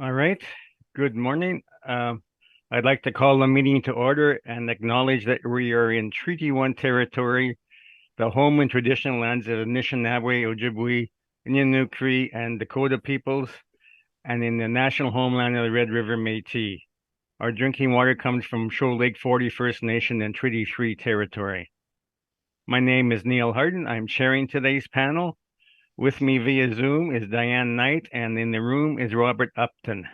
All right. Good morning. I'd like to call the meeting to order and acknowledge that we are in Treaty 1 territory, the home and traditional lands of the Anishinaabe, Ojibwe, Innu Cree, and Dakota peoples, and in the national homeland of the Red River Métis. Our drinking water comes from Shoal Lake 40 First Nation and Treaty 3 territory. My name is Neil Harden. I'm chairing today's panel. With me via Zoom is Diane Knight, and in the room is Robert Upton.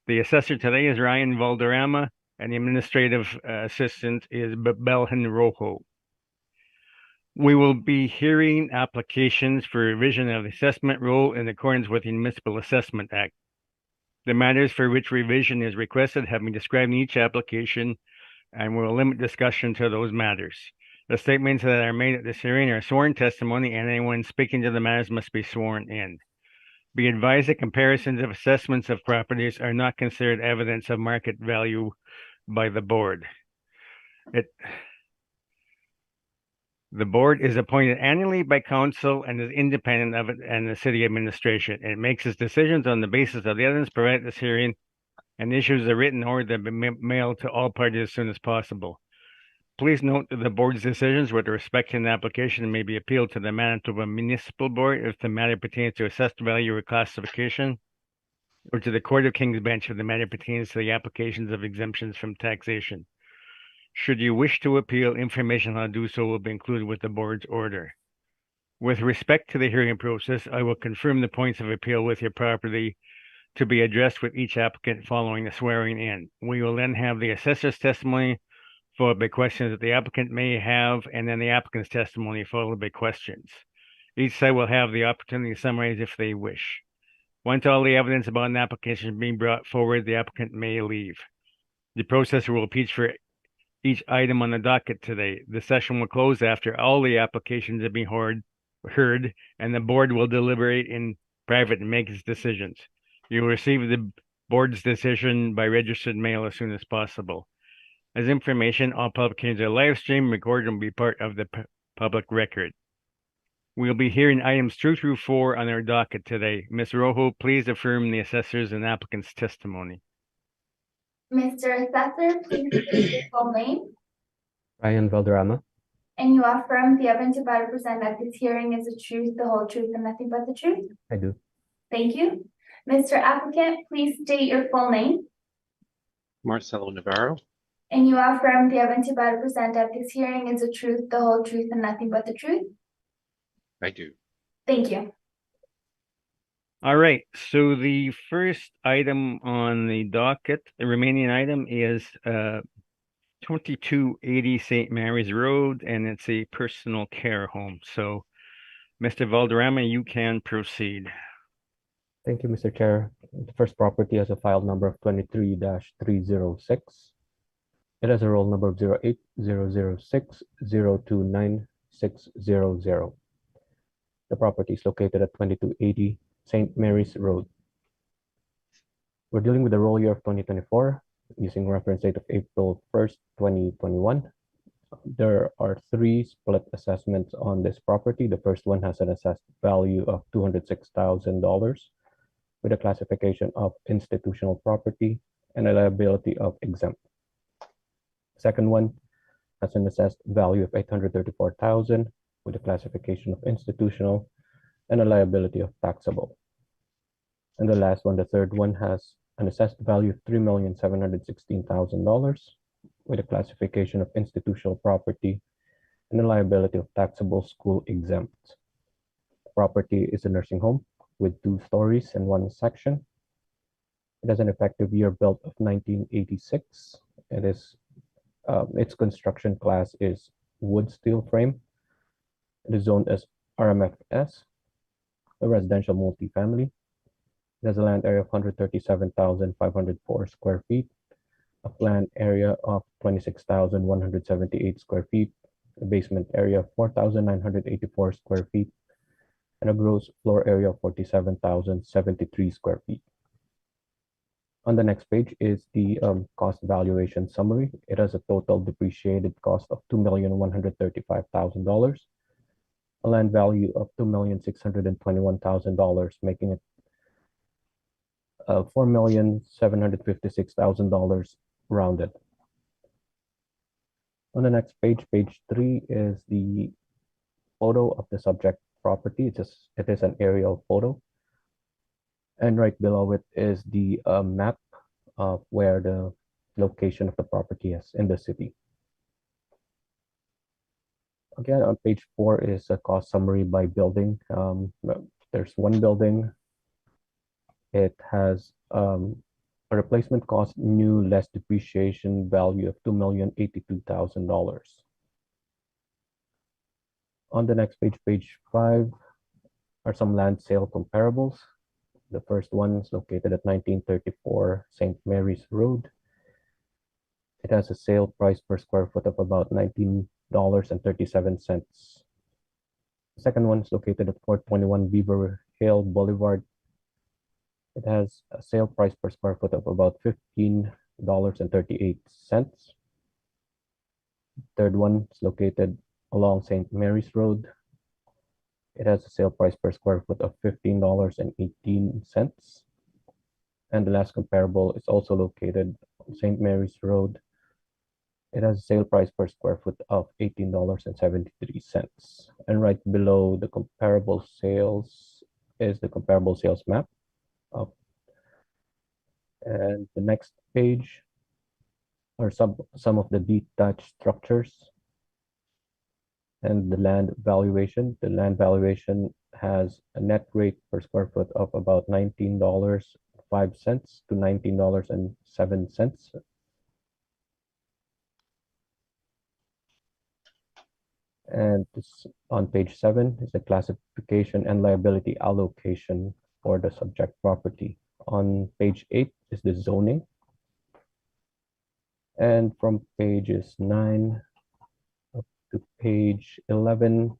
The assessor today is Ryan Valderrama, and the administrative assistant is Belhan Rojo. We will be hearing applications for revision of the assessment rule in accordance with the Municipal Assessment Act. The matters for which revision is requested have been described in each application, and we'll limit discussion to those matters. The statements that are made at this hearing are sworn testimony, and anyone speaking to the matters must be sworn in. Be advised that comparisons of assessments of properties are not considered evidence of market value by the board. The board is appointed annually by council and is independent of it and the city administration. It makes its decisions on the basis of the evidence provided at this hearing and issues a written order that be mailed to all parties as soon as possible. Please note that the board's decisions with respect to an application may be appealed to the Manitoba Municipal Board if the matter pertains to assessed value or classification, or to the Court of King's Bench if the matter pertains to the applications of exemptions from taxation. Should you wish to appeal, information on how to do so will be included with the board's order. With respect to the hearing process, I will confirm the points of appeal with your property to be addressed with each applicant following the swearing in. We will then have the assessor's testimony followed by questions that the applicant may have, and then the applicant's testimony followed by questions. Each side will have the opportunity to summarize if they wish. Once all the evidence about an application is being brought forward, the applicant may leave. The process will repeat for each item on the docket today. The session will close after all the applications have been heard, and the board will deliberate in private and make its decisions. You will receive the board's decision by registered mail as soon as possible. As information, all publications are live streamed, recorded, and will be part of the public record. We'll be hearing items 2 through 4 on our docket today. Ms. Rojo, please affirm the assessor's and applicant's testimony. Mr. Assessor, please state your full name. Ryan Valderrama. And you affirm the evidence about to present at this hearing is the truth, the whole truth, and nothing but the truth? I do. Thank you. Mr. Applicant, please state your full name. Marcelo Navarro. And you affirm the evidence about to present at this hearing is the truth, the whole truth, and nothing but the truth? I do. Thank you. All right, so the first item on the docket, the remaining item is 2280 St. Mary's Road, and it's a personal care home. So, Mr. Valderrama, you can proceed. Thank you, Mr. Chair. The first property has a file number of 23-306. It has a roll number of 08006029600. The property is located at 2280 St. Mary's Road. We're dealing with the roll year of 2024 using reference date of April 1st, 2021. There are 3 split assessments on this property. The first one has an assessed value of $206,000 with a classification of institutional property and a liability of exempt. Second one has an assessed value of $834,000 with a classification of institutional and a liability of taxable. And the last one, the third one, has an assessed value of $3,716,000 with a classification of institutional property and a liability of taxable school exempt. The property is a nursing home with 2 stories and 1 section. It has an effective year built of 1986. It is its construction class is wood steel frame. It is zoned as RMFS, a residential multifamily. It has a land area of 137,504 square feet, a planned area of 26,178 square feet, a basement area of 4,984 square feet, and a gross floor area of 47,073 square feet. On the next page is the cost valuation summary. It has a total depreciated cost of $2,135,000, a land value of $2,621,000, making it $4,756,000 rounded. On the next page, page 3 is the photo of the subject property. It is an aerial photo. And right below it is the map of where the location of the property is in the city. Again, on page 4 is a cost summary by building. There's one building. It has a replacement cost new less depreciation value of $2,082,000. On the next page, page 5, are some land sale comparables. The first one is located at 1934 St. Mary's Road. It has a sale price per square foot of about $19.37. The second one is located at 421 Beaver Hill Boulevard. It has a sale price per square foot of about $15.38. Third one is located along St. Mary's Road. It has a sale price per square foot of $15.18. And the last comparable is also located on St. Mary's Road. It has a sale price per square foot of $18.73. And right below the comparable sales is the comparable sales map. And the next page are some of the detached structures and the land valuation. The land valuation has a net rate per square foot of about $19.05 to $19.07. And this, on page 7 is the classification and liability allocation for the subject property. On page 8 is the zoning. And from pages 9 up to page 11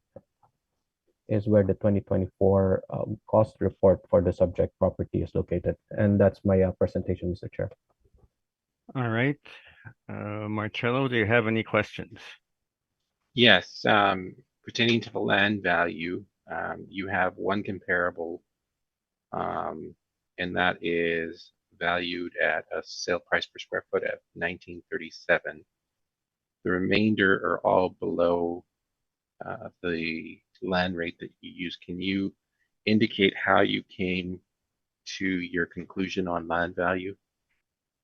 is where the 2024 cost report for the subject property is located. And that's my presentation, Mr. Chair. All right. Marcello, do you have any questions? Yes, pertaining to the land value, you have one comparable, and that is valued at a sale price per square foot of $19.37. The remainder are all below the land rate that you use. Can you indicate how you came to your conclusion on land value?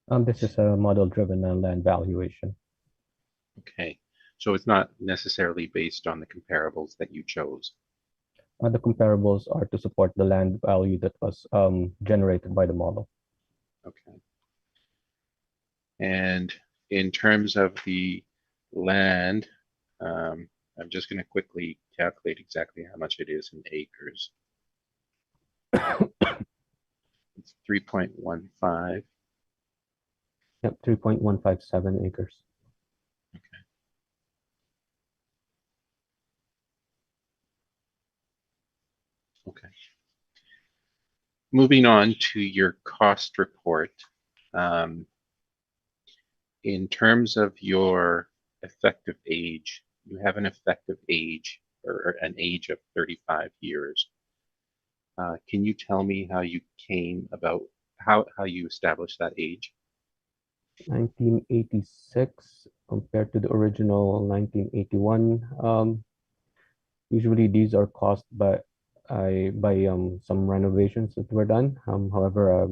This is a model-driven land valuation. Okay, so it's not necessarily based on the comparables that you chose. The comparables are to support the land value that was generated by the model. Okay. And in terms of the land, I'm just going to quickly calculate exactly how much it is in acres. It's 3.15. Yep, 3.157 acres. Okay. Okay. Moving on to your cost report. In terms of your effective age, you have an effective age or an age of 35 years. Can you tell me how you came about, how you established that age? 1986 compared to the original 1981. Usually these are caused by some renovations that were done. However,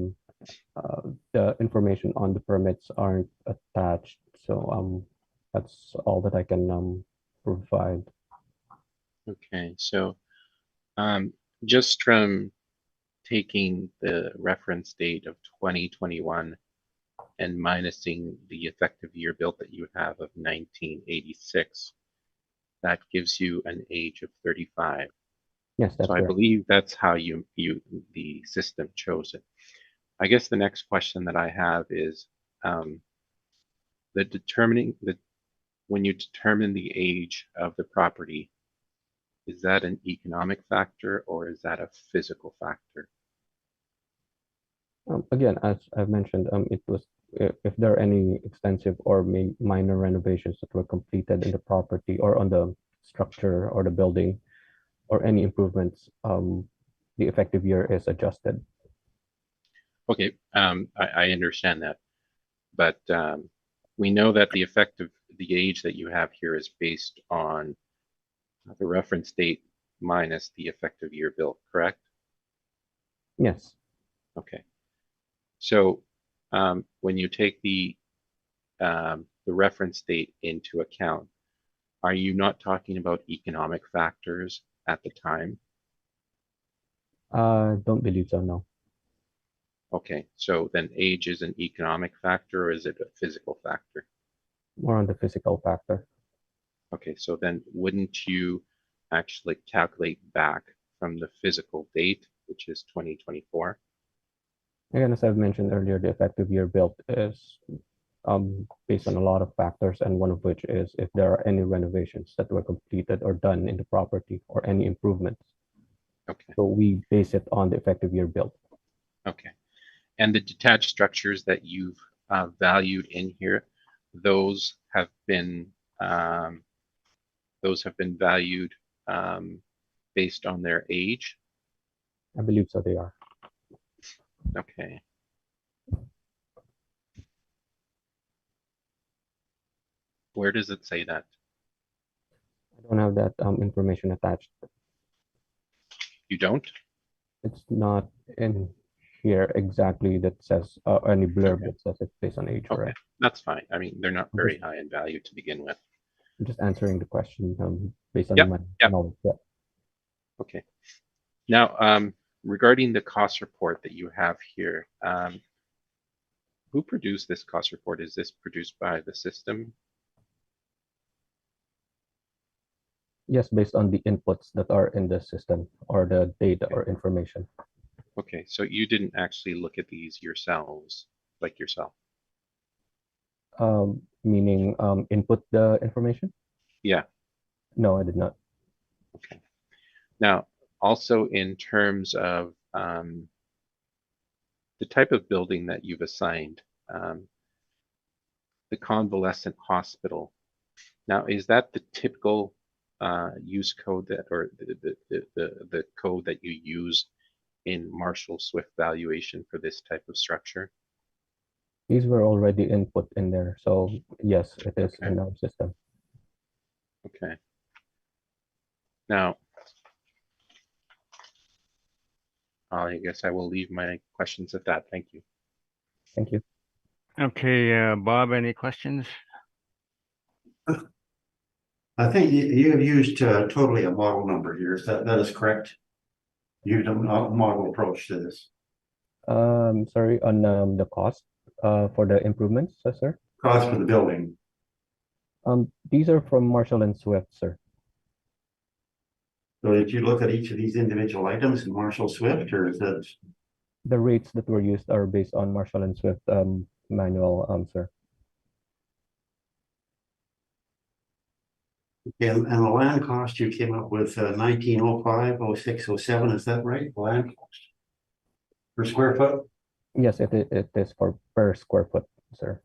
the information on the permits aren't attached, so that's all that I can provide. Okay, so just from taking the reference date of 2021 and minusing the effective year built that you have of 1986, that gives you an age of 35. Yes, that's so I correct. believe that's how the system chose it. I guess the next question that I have is when you determine the age of the property, is that an economic factor or is that a physical factor? Again, as I've mentioned, it was if there are any extensive or minor renovations that were completed in the property or on the structure or the building or any improvements, the effective year is adjusted. Okay, I understand that, but we know that the age that you have here is based on the reference date minus the effective year built, correct? Yes. Okay. So when you take the reference date into account, are you not talking about economic factors at the time? Don't believe so, no. Okay, so then age is an economic factor, or is it a physical factor? More on the physical factor. Okay, so then wouldn't you actually calculate back from the physical date, which is 2024? Again, as I've mentioned earlier, the effective year built is based on a lot of factors, and one of which is if there are any renovations that were completed or done in the property or any improvements. Okay, So we base it on the effective year built. okay. And the detached structures that you've valued in here, those have been valued based on their age. I believe so they are. Okay. Where does it say that? I don't have that information attached. You don't? It's not in here exactly that says any blurb Okay. that says it's based on age, Okay, right? that's fine. I mean, they're not I'm very just, high in value to begin with. I'm just answering the question based on Yep, my yep. knowledge. Yeah. Okay. Now, regarding the cost report that you have here, who produced this cost report? Is this produced by the system? Yes, based on the inputs that are in the system or the data Okay. or information. Okay, so you didn't actually look at these yourselves, like yourself? Meaning input the information? Yeah. No, I did not. Okay. Now, also in terms of the type of building that you've assigned, the convalescent hospital. Now, is that the typical use code that, or the code that you use in Marshall Swift valuation for this type of structure? These were already input in there. So yes, it is Okay. in our system. Okay. Now, I guess I will leave my questions at that. Thank you. Thank you. Okay, Bob, any questions? I think you have used totally a model number here. That is correct? You used a model approach to this. Sorry, on the cost for the improvements, sir. Cost for the building. These are from Marshall and Swift, sir. So did you look at each of these individual items in Marshall Swift, or is that? The rates that were used are based on Marshall and Swift manual, sir. And the land cost you came up with 1905, 06, 07, is that right? The land cost per square foot? Yes, it is for per square foot, sir.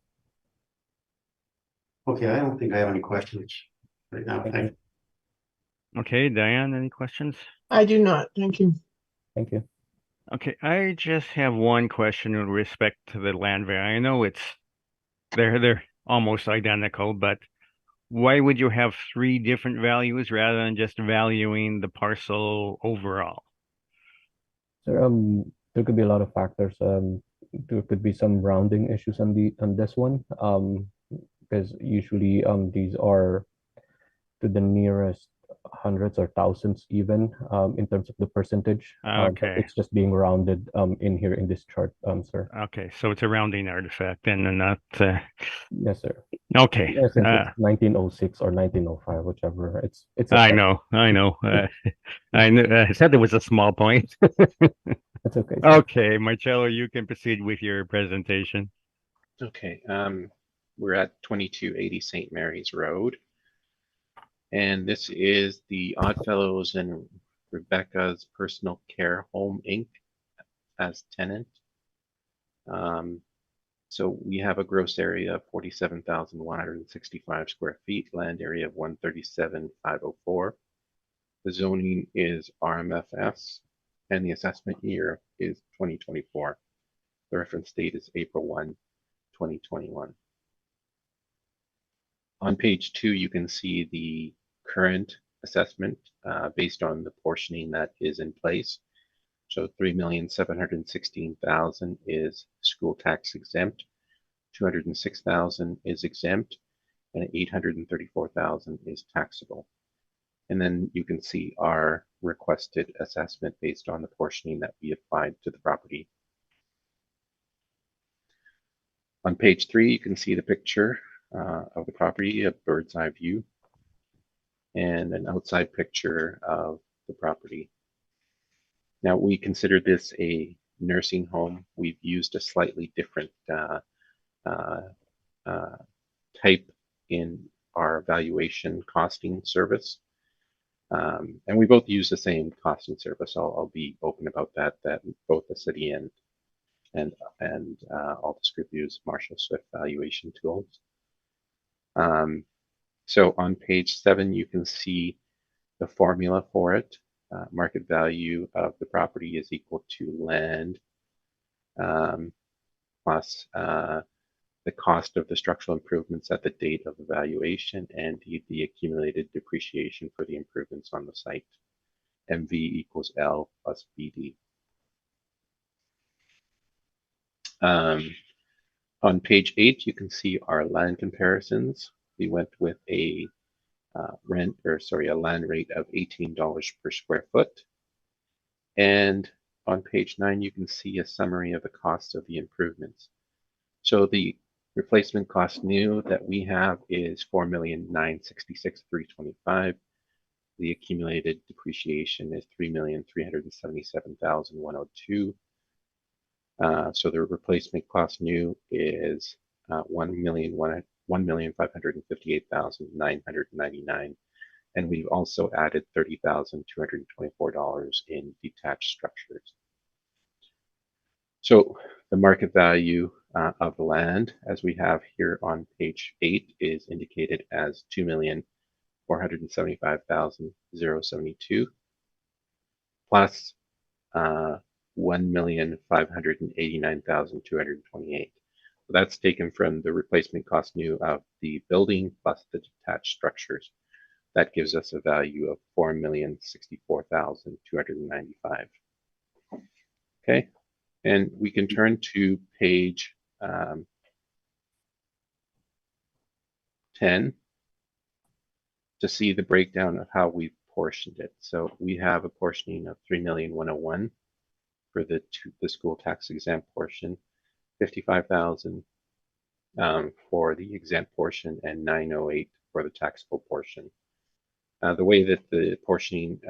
Okay, I don't think I have any questions right now. Thank Thank you. Okay, Diane, any questions? I do not. Thank you. Thank you. Okay, I just have one question with respect to the land value. I know they're almost identical, but why would you have three different values rather than just valuing the parcel overall? Sir, there could be a lot of factors. There could be some rounding issues on this one. Because usually these are to the nearest hundreds or thousands even in terms of the percentage. But Okay. it's just being rounded in here in this chart, sir. Okay, so it's a rounding artifact and not Yes, sir. okay. Yeah, since it's 1906 or 1905, whichever. It's I know. I knew I said there was a small point. It's okay, sir. Okay, Marcello, you can proceed with your presentation. Okay. We're at 2280 St. Mary's Road. And this is the Oddfellows and Rebecca's Personal Care Home Inc. as tenant. So we have a gross area of 47,165 square feet, land area of 137,504. The zoning is RMFS, and the assessment year is 2024. The reference date is April 1, 2021. On page 2, you can see the current assessment based on the portioning that is in place. So 3,716,000 is school tax exempt, 206,000 is exempt, and 834,000 is taxable. And then you can see our requested assessment based on the portioning that we applied to the property. On page 3, you can see the picture of the property, a bird's eye view, and an outside picture of the property. Now, we consider this a nursing home. We've used a slightly different type in our valuation costing service. And we both use the same costing service. I'll be open about that both the city and Altus Group use Marshall Swift valuation tools. So on page 7, you can see the formula for it. Market value of the property is equal to land plus the cost of the structural improvements at the date of evaluation and the accumulated depreciation for the improvements on the site. MV equals L plus BD. On page 8, you can see our land comparisons. We went with a land rate of $18 per square foot. And on page 9, you can see a summary of the cost of the improvements. So the replacement cost new that we have is $4,966,325. The accumulated depreciation is $3,377,102. So the replacement cost new is $1,558,999, and we've also added $30,224 in detached structures. So the market value of the land, as we have here on page 8, is indicated as $2,475,072 plus $1,589,228. So that's taken from the replacement cost new of the building plus the detached structures. That gives us a value of $4,064,295. Okay, and we can turn to page 10 to see the breakdown of how we've portioned it. So we have a portioning of $3,101,000 for the school tax exempt portion, $55,000 for the exempt portion, and $908,000 for the taxable portion. The way that the portioning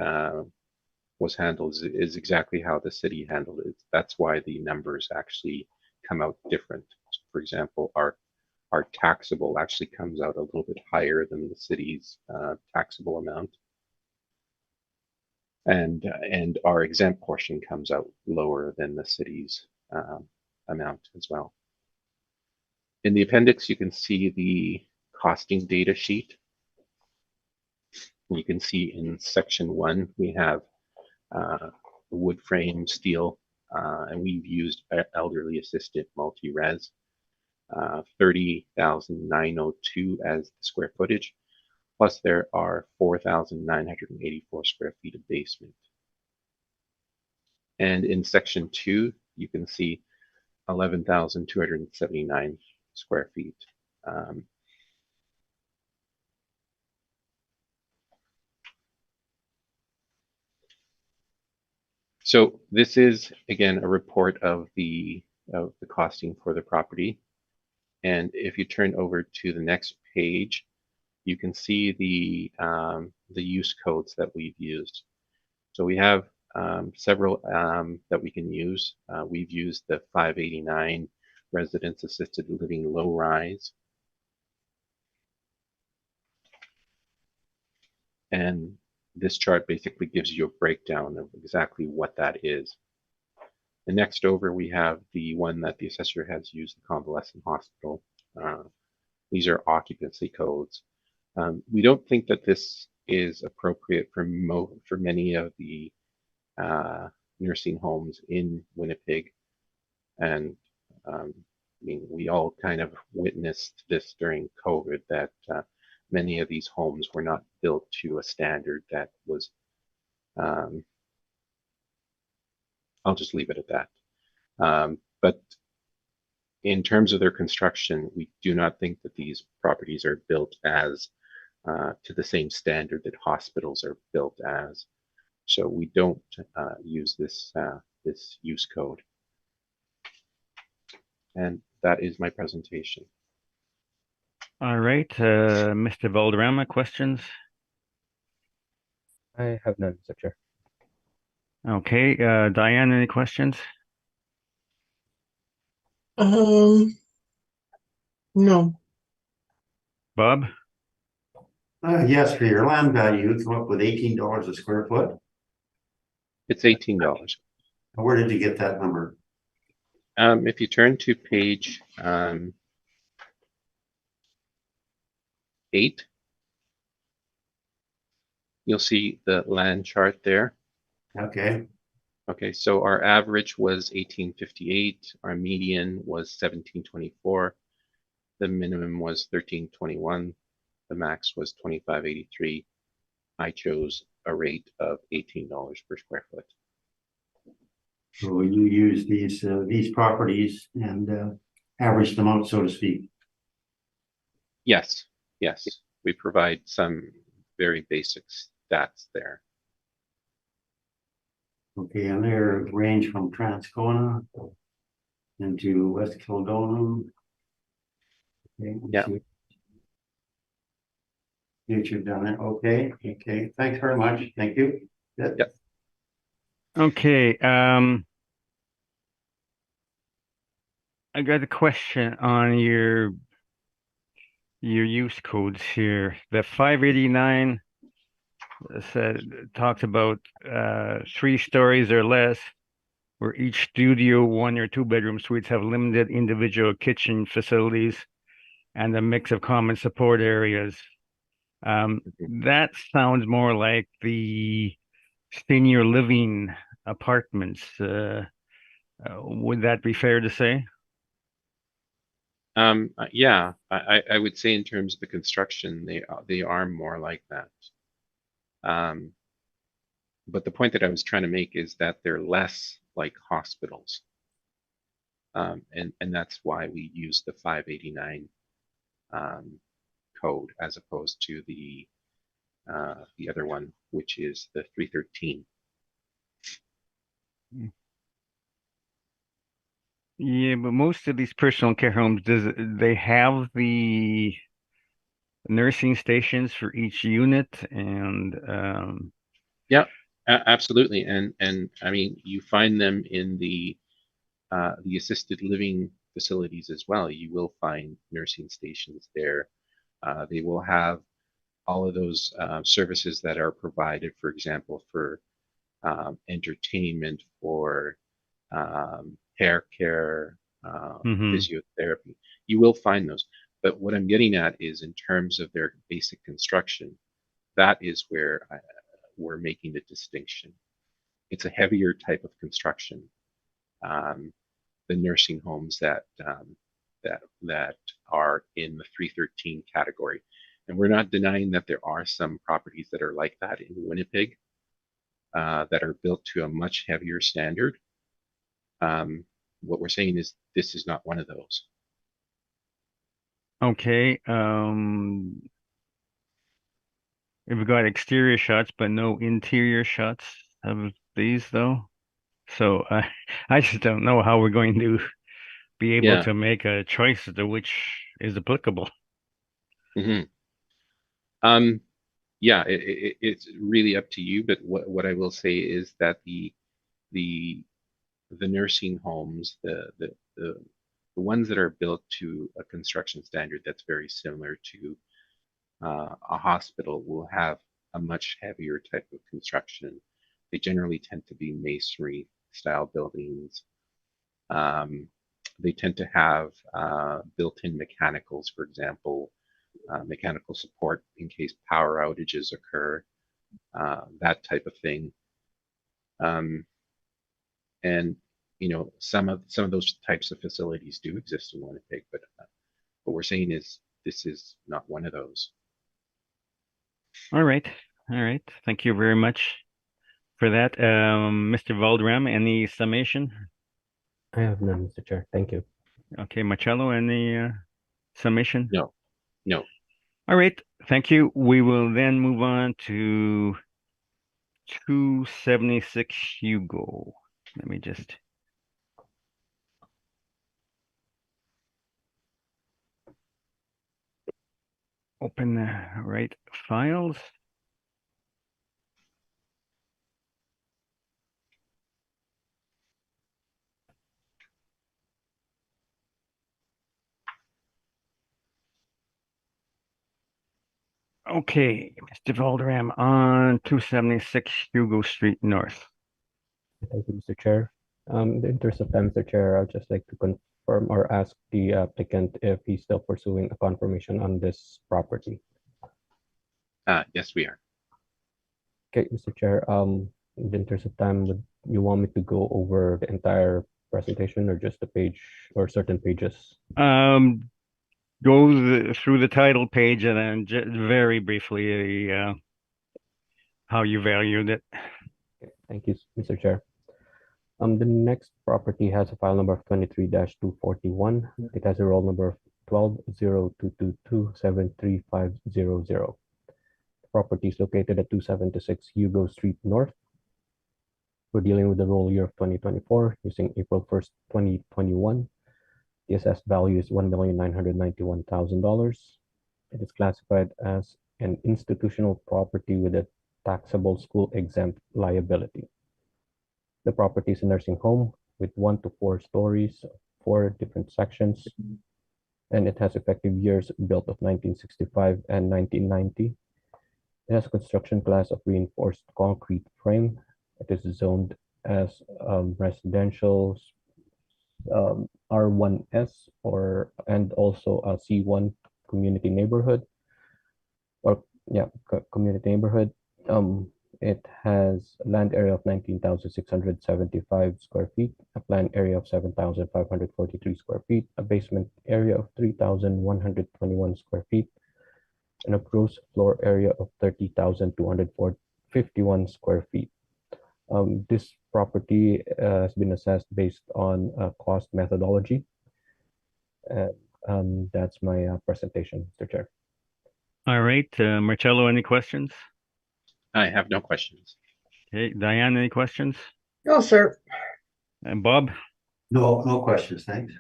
was handled is exactly how the city handled it. That's why the numbers actually come out different. For example, our taxable actually comes out a little bit higher than the city's taxable amount. And our exempt portion comes out lower than the city's amount as well. In the appendix, you can see the costing data sheet. You can see in section 1, we have wood frame steel, and we've used elderly assisted multi-res, 30,902 as the square footage, plus there are 4,984 square feet of basement. And in section 2, you can see 11,279 square feet. So this is, again, a report of the costing for the property. And if you turn over to the next page, you can see the use codes that we've used. So we have several that we can use. We've used the 589 residence assisted living low rise. And this chart basically gives you a breakdown of exactly what that is. And next over, we have the one that the assessor has used, the convalescent hospital. These are occupancy codes. We don't think that this is appropriate for many of the nursing homes in Winnipeg. And I mean, we all kind of witnessed this during COVID that many of these homes were not built to a standard that was, I'll just leave it at that. But in terms of their construction, we do not think that these properties are built as to the same standard that hospitals are built as. So we don't use this this use code. And that is my presentation. All right, Mr. Valderrama, questions? I have none, Mr. Chair. Okay, Diane, any questions? No. Bob? Yes, for your land value, you come up with $18 a square foot. It's $18. Where did you get that number? If you turn to page 8, you'll see the land chart there. Okay, Okay, so our average was 1858, our median was 1724, the minimum was 1321, the max was 2583. I chose a rate of $18 per square foot. so you use these properties and average them out, so to speak. Yes, yes, we provide some very basic stats there. Okay, and they range from Transcona into West Kildonan. Okay, let's Yeah. see. You've done it. Okay, okay. Thanks very much. Thank you. Good. Yep. Okay, I got a question on your use codes here. The 589 talks about 3 stories or less, where each studio, 1 or 2 bedroom suites have limited individual kitchen facilities and a mix of common support areas. That sounds more like the senior living apartments. Would that be fair to say? Yeah, I would say in terms of the construction, they are more like that. But the point that I was trying to make is that they're less like hospitals. And that's why we use the 589 code as opposed to the other one, which is the 313. Yeah, but most of these personal care homes, they have the nursing stations for each unit? And Yeah, absolutely. And I mean, you find them in the assisted living facilities as well. You will find nursing stations there. They will have all of those services that are provided, for example, for entertainment, for hair care, physiotherapy. You will find those. But what I'm getting at is in terms of their basic construction, that is where we're making the distinction. It's a heavier type of construction. The nursing homes that are in the 313 category. And we're not denying that there are some properties that are like that in Winnipeg that are built to a much heavier standard. What we're saying is this is not one of those. okay, we've got exterior shots, but no interior shots of these, though. So I just don't know how we're going to be able Yeah. to make a choice as to which is applicable. Mm-hmm. Yeah, it's really up to you. But what I will say is that the nursing homes, the ones that are built to a construction standard that's very similar to a hospital, will have a much heavier type of construction. They generally tend to be masonry style buildings. They tend to have built-in mechanicals, for example, mechanical support in case power outages occur, that type of thing. And some of those types of facilities do exist in Winnipeg, but what we're saying is this is not one of those. All right. All right. Thank you very much for that. Mr. Voldram, any summation? I have none, Mr. Chair. Thank you. Okay, Marcello, any summation? No. All right. Thank you. We will then move on to 276 Hugo. Let me just open the right files. Okay, Mr. Voldram on 276 Hugo Street North. Thank you, Mr. Chair. In the interest of time, Mr. Chair, I'd just like to confirm or ask the applicant if he's still pursuing a confirmation on this property. Yes, we are. Okay, Mr. Chair, in the interest of time, would you want me to go over the entire presentation or just the page or certain pages? Go through the title page and then very briefly how you valued it. Okay, thank you, Mr. Chair. The next property has a file number of 23-241. It has a roll number of 120222733500. The property is located at 276 Hugo Street North. We're dealing with the roll year of 2024 using April 1st, 2021. The assessed value is $1,991,000. It is classified as an institutional property with a taxable school exempt liability. The property is a nursing home with 1 to 4 stories, 4 different sections, and it has effective years built of 1965 and 1990. It has a construction class of reinforced concrete frame. It is zoned as residential R1S and also a C1 community neighborhood community neighborhood. It has a land area of 19,675 square feet, a planned area of 7,543 square feet, a basement area of 3,121 square feet, and a gross floor area of 30,251 square feet. This property has been assessed based on cost methodology. That's my presentation, Mr. Chair. All right, Marcello, any questions? I have no questions. Okay, Diane, any questions? No, sir. And Bob? No questions, thanks.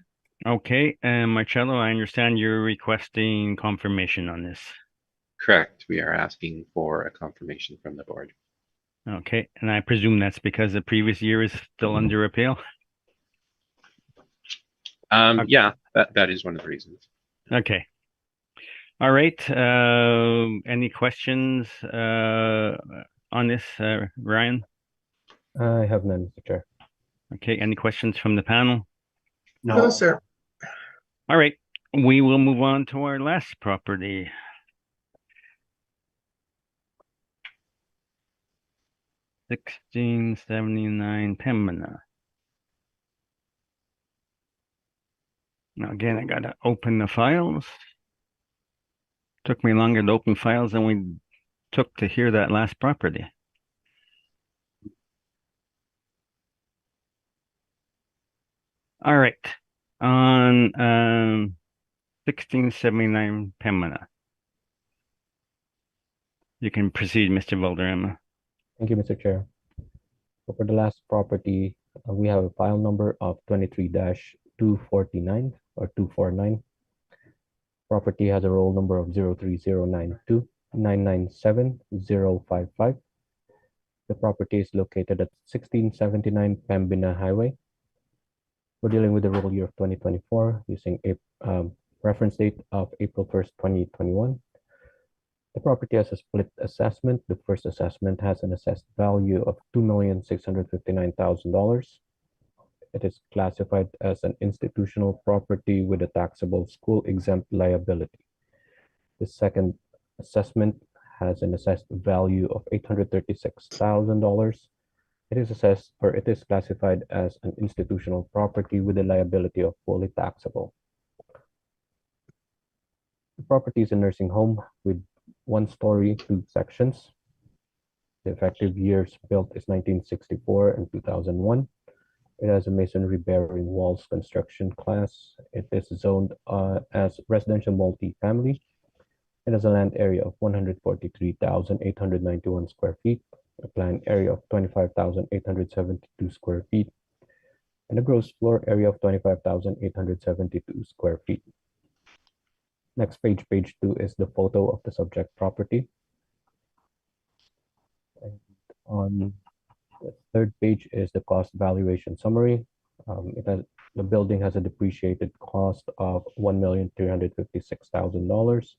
Okay, and Marcello, I understand you're requesting confirmation on this. Correct. We are asking for a confirmation from the board. Okay, and I presume that's because the previous year is still under appeal? Yeah, that is one of the reasons. Okay. All right, any questions on this, Ryan? I have none, Mr. Chair. Okay, any questions from the panel? No, sir. All right, we will move on to our last property. $16.79 Pembina. Now again, I gotta open the files. Took me longer to open files than we took to hear that last property. All right, on 1679 Pembina. You can proceed, Mr. Voldram. Thank you, Mr. Chair. So for the last property, we have a file number of 23-249 or 249. Property has a roll number of 03092997055. The property is located at 1679 Pembina Highway. We're dealing with the roll year of 2024 using a reference date of April 1st, 2021. The property has a split assessment. The first assessment has an assessed value of $2,659,000. It is classified as an institutional property with a taxable school exempt liability. The second assessment has an assessed value of $836,000. It is assessed or it is classified as an institutional property with the liability of fully taxable. The property is a nursing home with 1 story, 2 sections. The effective years built is 1964 and 2001. It has a masonry bearing walls construction class. It is zoned as residential multi-family. It has a land area of 143,891 square feet, a planned area of 25,872 square feet, and a gross floor area of 25,872 square feet. Next page, page 2, is the photo of the subject property. And on the 3rd page is the cost valuation summary. The building has a depreciated cost of $1,356,000.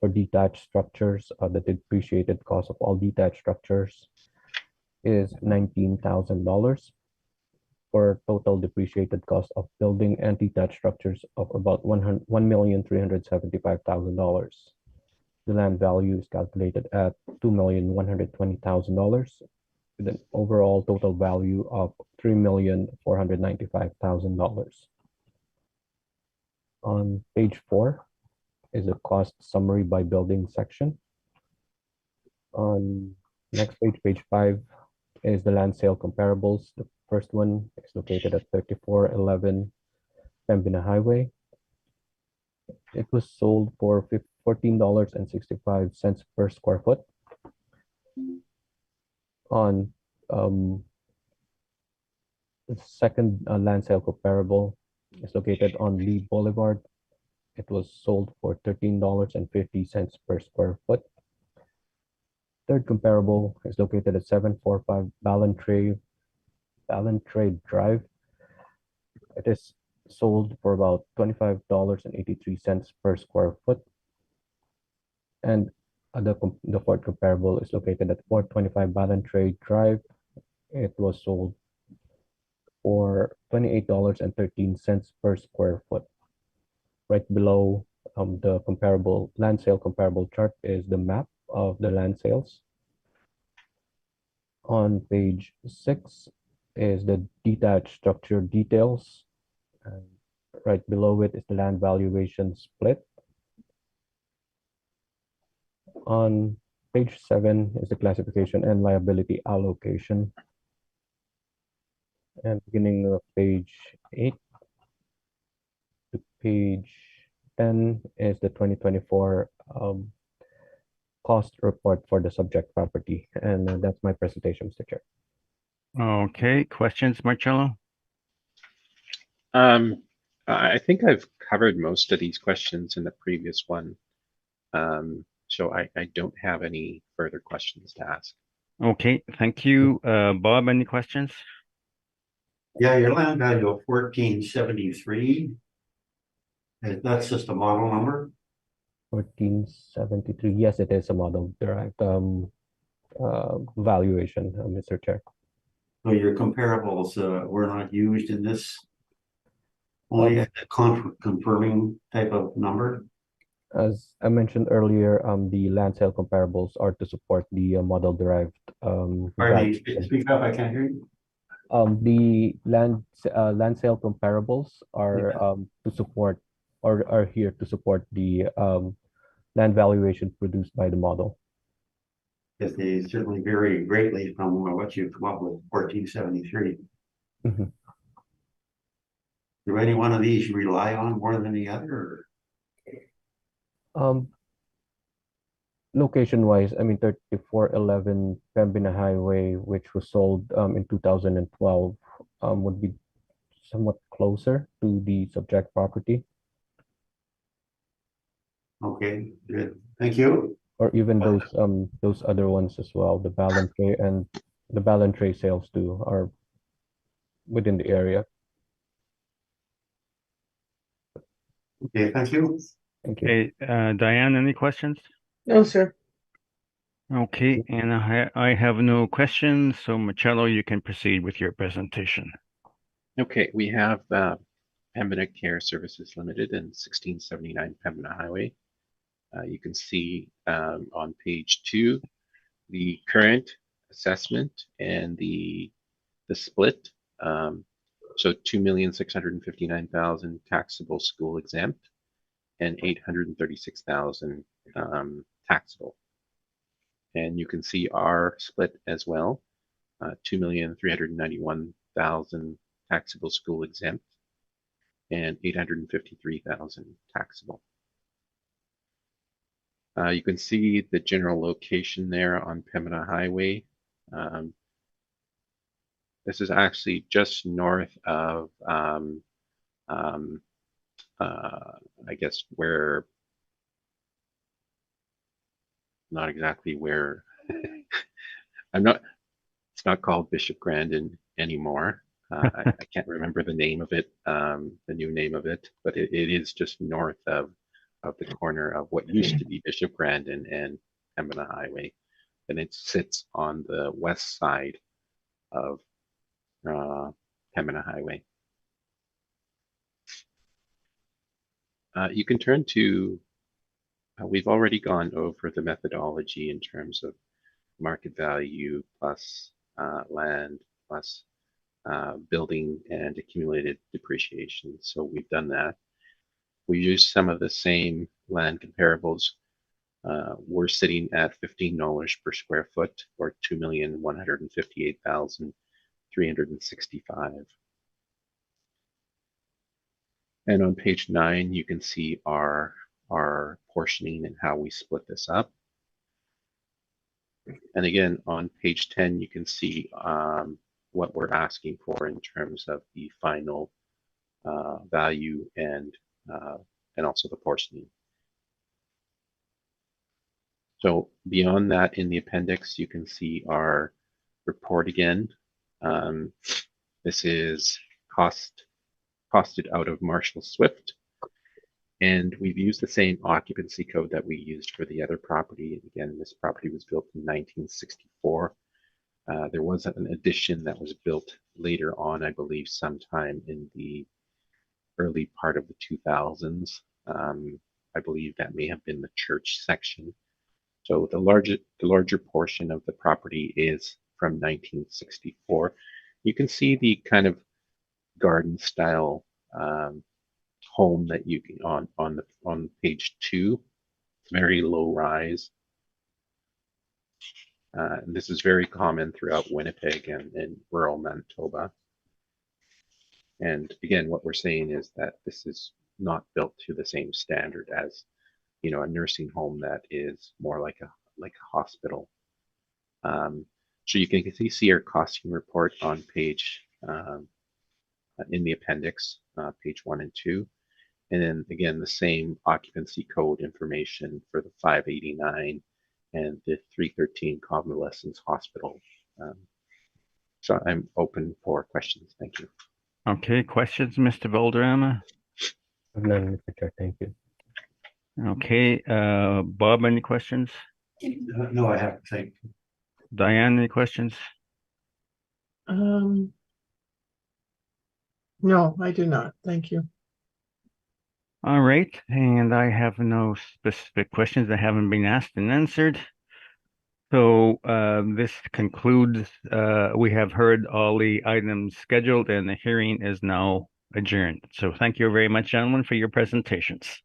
For detached structures, the depreciated cost of all detached structures is $19,000. For total depreciated cost of building and detached structures of about $1,375,000. The land value is calculated at $2,120,000 with an overall total value of $3,495,000. On page 4 is a cost summary by building section. On next page, page 5, is the land sale comparables. The first one is located at 3411 Pembina Highway. It was sold for $14.65 per square foot. On the second land sale comparable is located on Lee Boulevard. It was sold for $13.50 per square foot. Third comparable is located at 745 Ballantrae Drive. It is sold for about $25.83 per square foot. And the fourth comparable is located at 425 Ballantrae Drive. It was sold for $28.13 per square foot. Right below the comparable land sale comparable chart is the map of the land sales. On page 6 is the detached structure details. And right below it is the land valuation split. On page 7 is the classification and liability allocation. And beginning of page 8 to page 10 is the 2024 cost report for the subject property. And that's my presentation, Mr. Chair. Okay, questions, Marcello? I think I've covered most of these questions in the previous one. So I don't have any further questions to ask. Okay, thank you. Bob, any questions? Yeah, your land value of 1473. That's just a model number. 1473. Yes, it is a model derived valuation, Mr. Chair. So your comparables were not used in this, only confirming type of number. As I mentioned earlier, the land sale comparables are to support the model derived Pardon me, valuation. speak up, I can't hear you. The land sale comparables are to support or are here to support the land valuation produced by the model. Because they certainly vary greatly from what you've come up with, 1473. Mhm. Do any one of these you rely on more than the other? Location wise, I mean 3411 Pembina Highway, which was sold in 2012, would be somewhat closer to the subject property, Okay, good. Thank you. or even those other ones as well. The Ballantrae and the Ballantrae sales too are within the area. Okay, thank you. Thank you. Okay, Diane, any questions? No, sir. Okay, and I have no questions, so Marcello, you can proceed with your presentation. Okay, we have Pembina Care Services Limited and 1679 Pembina Highway. You can see on page 2 the current assessment and the split. So 2,659,000 taxable school exempt and 836,000 taxable. And you can see our split as well, 2,391,000 taxable school exempt and 853,000 taxable. You can see the general location there on Pembina Highway. This is actually just north of, I guess where, not exactly where, it's not called Bishop Grandin anymore. I can't remember the name of it, the new name of it, but it is just north of the corner of what used to be Bishop Grandin and Pembina Highway. And it sits on the west side of Pembina Highway. You can turn to, we've already gone over the methodology in terms of market value plus land plus building and accumulated depreciation. So we've done that. We used some of the same land comparables. We're sitting at $15 per square foot, or 2,158,365. And on page 9, you can see our portioning and how we split this up. And again, on page 10, you can see what we're asking for in terms of the final value and also the portioning. So beyond that, in the appendix, you can see our report again. This is costed out of Marshall Swift. And we've used the same occupancy code that we used for the other property. Again, this property was built in 1964. There was an addition that was built later on, I believe, sometime in the early part of the 2000s. I believe that may have been the church section. So the larger portion of the property is from 1964. You can see the kind of garden style home that you can on page 2. It's very low rise. And this is very common throughout Winnipeg and rural Manitoba. And again, what we're saying is that this is not built to the same standard as, you know, a nursing home that is more like a hospital. So you can see our costing report on page in the appendix, page 1 and 2. And then again, the same occupancy code information for the 589 and the 313 Convalescence Hospital. So I'm open for questions. Thank you. Okay, questions, Mr. Boardroom? None, Mr. Chair. Thank you. Okay, Bob, any questions? No, I have to think. Diane, any questions? No, I do not. Thank you. All right, and I have no specific questions that haven't been asked and answered. So this concludes, we have heard all the items scheduled and the hearing is now adjourned. So thank you very much, gentlemen, for your presentations.